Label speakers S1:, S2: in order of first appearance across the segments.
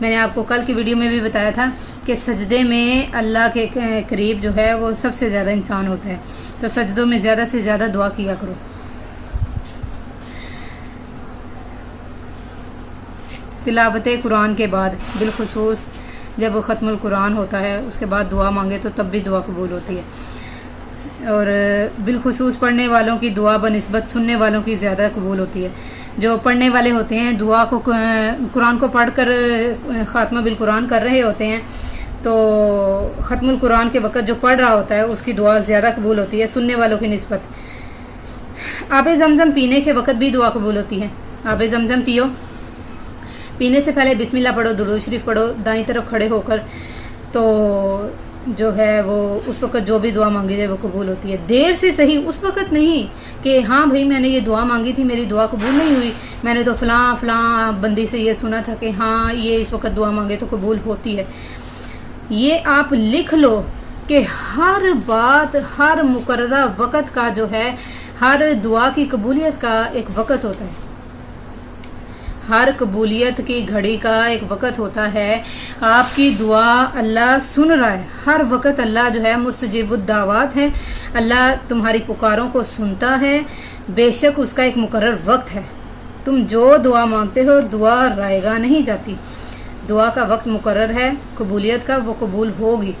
S1: میں نے آپ کو کل کی ویڈیو میں بھی بتایا تھا کہ سجدے میں اللہ کے قریب جو ہے وہ سب سے زیادہ انسان ہوتا ہے، تو سجدوں میں زیادہ سے زیادہ دعا کیا کرو۔ تلاوت قرآن کے بعد بالخصوص جب ختم القرآن ہوتا ہے اس کے بعد دعا مانگے تو تب بھی دعا قبول ہوتی ہے، اور بالخصوص پڑھنے والوں کی دعا بنسبت سننے والوں کی زیادہ قبول ہوتی ہے۔ جو پڑھنے والے ہوتے ہیں دعا کو قرآن کو پڑھ کر خاتمہ بالقرآن کر رہے ہوتے ہیں، تو ختم القرآن کے وقت جو پڑھ رہا ہوتا ہے اس کی دعا زیادہ قبول ہوتی ہے سننے والوں کی نسبت۔ آب زمزم پینے کے وقت بھی دعا قبول ہوتی ہے۔ آب زمزم پیو، پینے سے پہلے بسم اللہ پڑھو، درود شریف پڑھو دائیں طرف کھڑے ہو کر، تو جو ہے وہ اس وقت جو بھی دعا مانگی جائے وہ قبول ہوتی ہے۔ دیر سے صحیح، اس وقت نہیں کہ ہاں بھائی میں نے یہ دعا مانگی تھی میری دعا قبول نہیں ہوئی، میں نے تو فلاں بندی سے یہ سنا تھا کہ ہاں یہ اس وقت دعا مانگے تو قبول ہوتی ہے۔ یہ آپ لکھ لو کہ ہر بات، ہر مقررہ وقت کا جو ہے، ہر دعا کی قبولیت کا ایک وقت ہوتا ہے، ہر قبولیت کی گھڑی کا ایک وقت ہوتا ہے۔ آپ کی دعا اللہ سن رہا ہے ہر وقت، اللہ جو ہے مستجیب الدعوات ہے، اللہ تمہاری پکاروں کو سنتا ہے، بے شک اس کا ایک مقرر وقت ہے۔ تم جو دعا مانگتے ہو دعا رائے گاہ نہیں جاتی، دعا کا وقت مقرر ہے، قبولیت کا وہ قبول ہوگی۔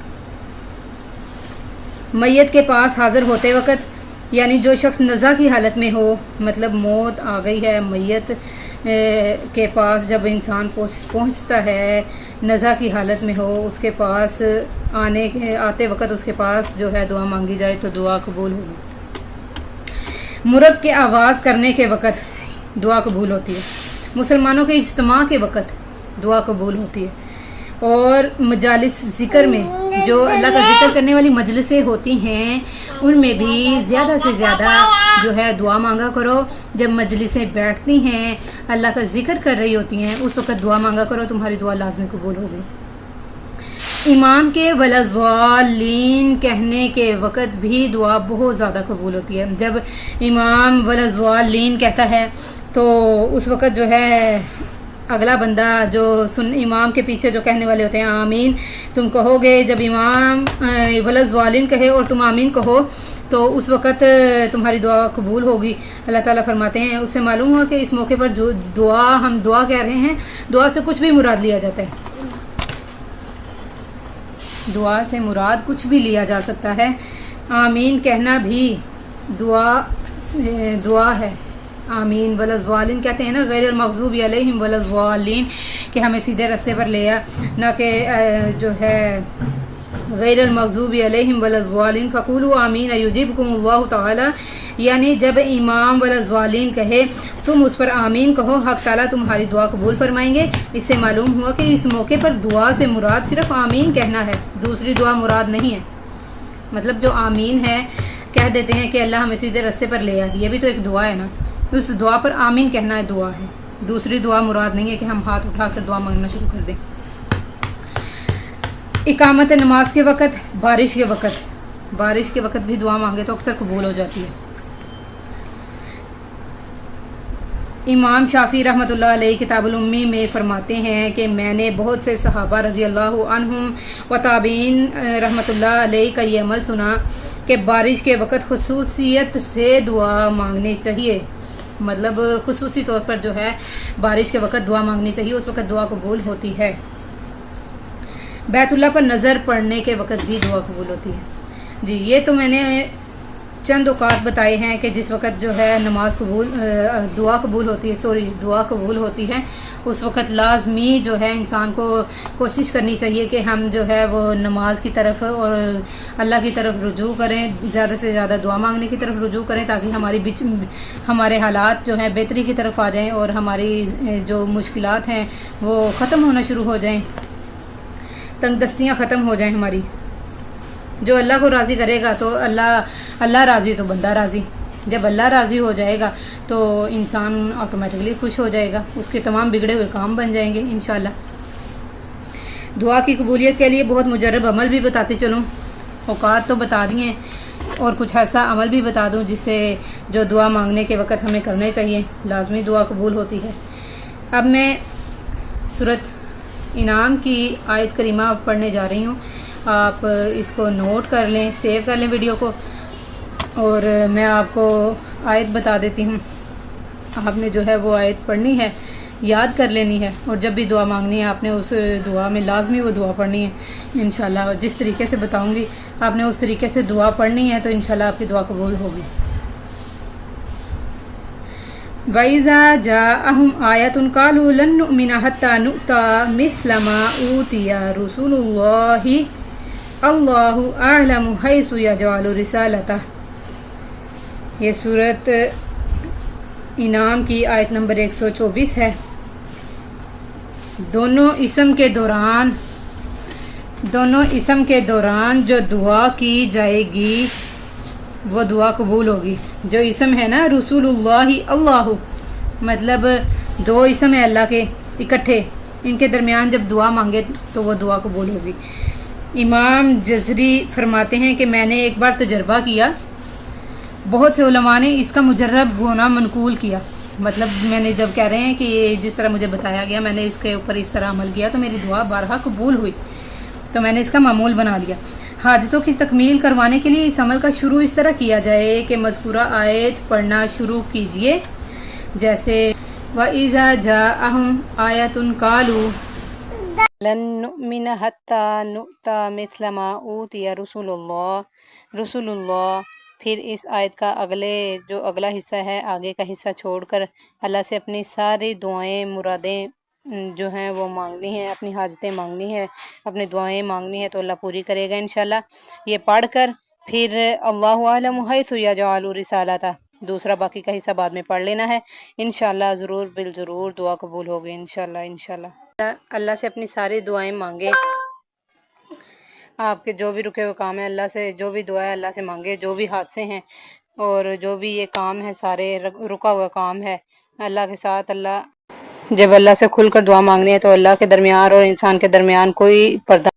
S1: میت کے پاس حاضر ہوتے وقت، یعنی جو شخص نزا کی حالت میں ہو، مطلب موت آ گئی ہے، میت کے پاس جب انسان پہنچتا ہے نزا کی حالت میں ہو، اس کے پاس آتے وقت اس کے پاس جو ہے دعا مانگی جائے تو دعا قبول ہوگی۔ مرغ کے آواز کرنے کے وقت دعا قبول ہوتی ہے، مسلمانوں کے اجتماع کے وقت دعا قبول ہوتی ہے، اور مجالس ذکر میں جو اللہ کا ذکر کرنے والی مجلسیں ہوتی ہیں ان میں بھی زیادہ سے زیادہ جو ہے دعا مانگا کرو۔ جب مجلسیں بیٹھتی ہیں اللہ کا ذکر کر رہی ہوتی ہیں اس وقت دعا مانگا کرو، تمہاری دعا لازمی قبول ہوگی۔ امام کے وَلَضَّالِّينَ کہنے کے وقت بھی دعا بہت زیادہ قبول ہوتی ہے۔ جب امام وَلَضَّالِّينَ کہتا ہے تو اس وقت جو ہے اگلا بندہ جو امام کے پیچھے جو کہنے والے ہوتے ہیں آمین تم کہو گے، جب امام وَلَضَّالِّينَ کہے اور تم آمین کہو تو اس وقت تمہاری دعا قبول ہوگی۔ اللہ تعالیٰ فرماتے ہیں، اس سے معلوم ہوا کہ اس موقع پر جو ہم دعا کہہ رہے ہیں، دعا سے کچھ بھی مراد لیا جاتا ہے، دعا سے مراد کچھ بھی لیا جا سکتا ہے۔ آمین کہنا بھی دعا ہے۔ آمین وَلَضَّالِّينَ کہتے ہیں نا، غیر المغضوب علیہم وَلَضَّالِّينَ کہ ہمیں سیدھے راستے پر لے آ، نہ کہ جو ہے غیر المغضوب علیہم وَلَضَّالِّينَ فَقُولُوا آمین یجیبکم اللہ تعالیٰ، یعنی جب امام وَلَضَّالِّينَ کہے تم اس پر آمین کہو، حق تعالیٰ تمہاری دعا قبول فرمائیں گے۔ اس سے معلوم ہوا کہ اس موقع پر دعا سے مراد صرف آمین کہنا ہے، دوسری دعا مراد نہیں ہے۔ مطلب جو آمین ہے کہہ دیتے ہیں کہ اللہ ہمیں سیدھے راستے پر لے آ، یہ بھی تو ایک دعا ہے نا، اس دعا پر آمین کہنا ہے دعا ہے، دوسری دعا مراد نہیں ہے کہ ہم ہاتھ اٹھا کر دعا مانگنا شروع کر دیں۔ اقامت نماز کے وقت، بارش کے وقت بھی دعا مانگے تو اکثر قبول ہو جاتی ہے۔ امام شافعی رحمۃ اللہ علیہ کتاب الامی میں فرماتے ہیں کہ میں نے بہت سے صحابہ رضی اللہ عنہم و تابعین رحمۃ اللہ علیہ کا یہ عمل سنا کہ بارش کے وقت خصوصیت سے دعا مانگنی چاہیے، مطلب خصوصی طور پر جو ہے بارش کے وقت دعا مانگنی چاہیے، اس وقت دعا قبول ہوتی ہے۔ بیت اللہ پر نظر پڑنے کے وقت بھی دعا قبول ہوتی ہے۔ جی یہ تو میں نے چند اوقات بتائے ہیں کہ جس وقت جو ہے دعا قبول ہوتی ہے، اس وقت لازمی جو ہے انسان کو کوشش کرنی چاہیے کہ ہم جو ہے وہ نماز کی طرف اور اللہ کی طرف رجوع کریں، زیادہ سے زیادہ دعا مانگنے کی طرف رجوع کریں تاکہ ہمارے حالات جو ہیں بہتری کی طرف آ جائیں اور ہماری جو مشکلات ہیں وہ ختم ہونا شروع ہو جائیں، تنگ دستیاں ختم ہو جائیں ہماری۔ جو اللہ کو راضی کرے گا تو اللہ راضی تو بندہ راضی، جب اللہ راضی ہو جائے گا تو انسان آٹومیٹکلی خوش ہو جائے گا، اس کے تمام بگڑے ہوئے کام بن جائیں گے انشاءاللہ۔ دعا کی قبولیت کے لیے بہت مجرب عمل بھی بتاتے چلوں، اوقات تو بتا دیے اور کچھ ایسا عمل بھی بتا دوں جس سے جو دعا مانگنے کے وقت ہمیں کرنے چاہیے، لازمی دعا قبول ہوتی ہے۔ اب میں سورۃ انعام کی آیت کریمہ آپ پڑھنے جا رہی ہوں. آپ اس کو نوٹ کر لیں، سیو کر لیں ویڈیو کو، اور میں آپ کو آیت بتا دیتی ہوں. آپ نے جو ہے وہ آیت پڑھنی ہے، یاد کر لینی ہے، اور جب بھی دعا مانگنی ہے آپ نے اس دعا میں لازمی وہ دعا پڑھنی ہے انشاءاللہ. جس طریقے سے بتاؤں گی آپ نے اس طریقے سے دعا پڑھنی ہے تو انشاءاللہ آپ کی دعا قبول ہوگی. وَإِذَا جَاءَهُمْ آيَةٌ قَالُوا لَن نُّؤْمِنَ حَتَّى نُؤْتَىٰ مِثْلَ مَا أُوتِيَ رُسُلُ اللَّهِ اللَّهُ أَعْلَمُ حَيْثُ يَجْعَلُ رِسَالَتَهُ. یہ سورت انعام کی آیت نمبر 124 ہے. دونوں اسم کے دوران جو دعا کی جائے گی وہ دعا قبول ہوگی. جو اسم ہے نا رسول اللہ اللہ، مطلب دو اسم ہے اللہ کے اکٹھے، ان کے درمیان جب دعا مانگے تو وہ دعا قبول ہوگی. امام جزری فرماتے ہیں کہ میں نے ایک بار تجربہ کیا، بہت سے علماء نے اس کا مجرب ہونا منقول کیا. مطلب میں نے جب کہہ رہے ہیں کہ جس طرح مجھے بتایا گیا میں نے اس کے اوپر اس طرح عمل کیا تو میری دعا بارہا قبول ہوئی، تو میں نے اس کا معمول بنا لیا. حاجتوں کی تکمیل کروانے کے لیے اس عمل کا شروع اس طرح کیا جائے کہ مذکورہ آیت پڑھنا شروع کیجئے، جیسے وَإِذَا جَاءَهُمْ آيَةٌ قَالُوا لَن نُّؤْمِنَ حَتَّى نُؤْتَىٰ مِثْلَ مَا أُوتِيَ رُسُلُ اللَّهِ. پھر اس آیت کا اگلا حصہ ہے، آگے کا حصہ چھوڑ کر اللہ سے اپنی ساری دعائیں، مرادیں جو ہیں وہ مانگنی ہیں، اپنی حاجتیں مانگنی ہیں، اپنی دعائیں مانگنی ہیں تو اللہ پوری کرے گا انشاءاللہ. یہ پڑھ کر پھر اللہ اعلم حیث یجعل رسالتہ، دوسرا باقی کا حصہ بعد میں پڑھ لینا ہے انشاءاللہ. ضرور بالضرور دعا قبول ہوگی انشاءاللہ. اللہ سے اپنی ساری دعائیں مانگیں، آپ کے جو بھی رکے ہوئے کام ہیں اللہ سے، جو بھی دعا ہے اللہ سے مانگے، جو بھی حادثے ہیں اور جو بھی یہ کام ہے سارے رکا ہوا کام ہے اللہ کے ساتھ. جب اللہ سے کھل کر دعا مانگنی ہے تو اللہ کے درمیان اور انسان کے درمیان کوئی پردہ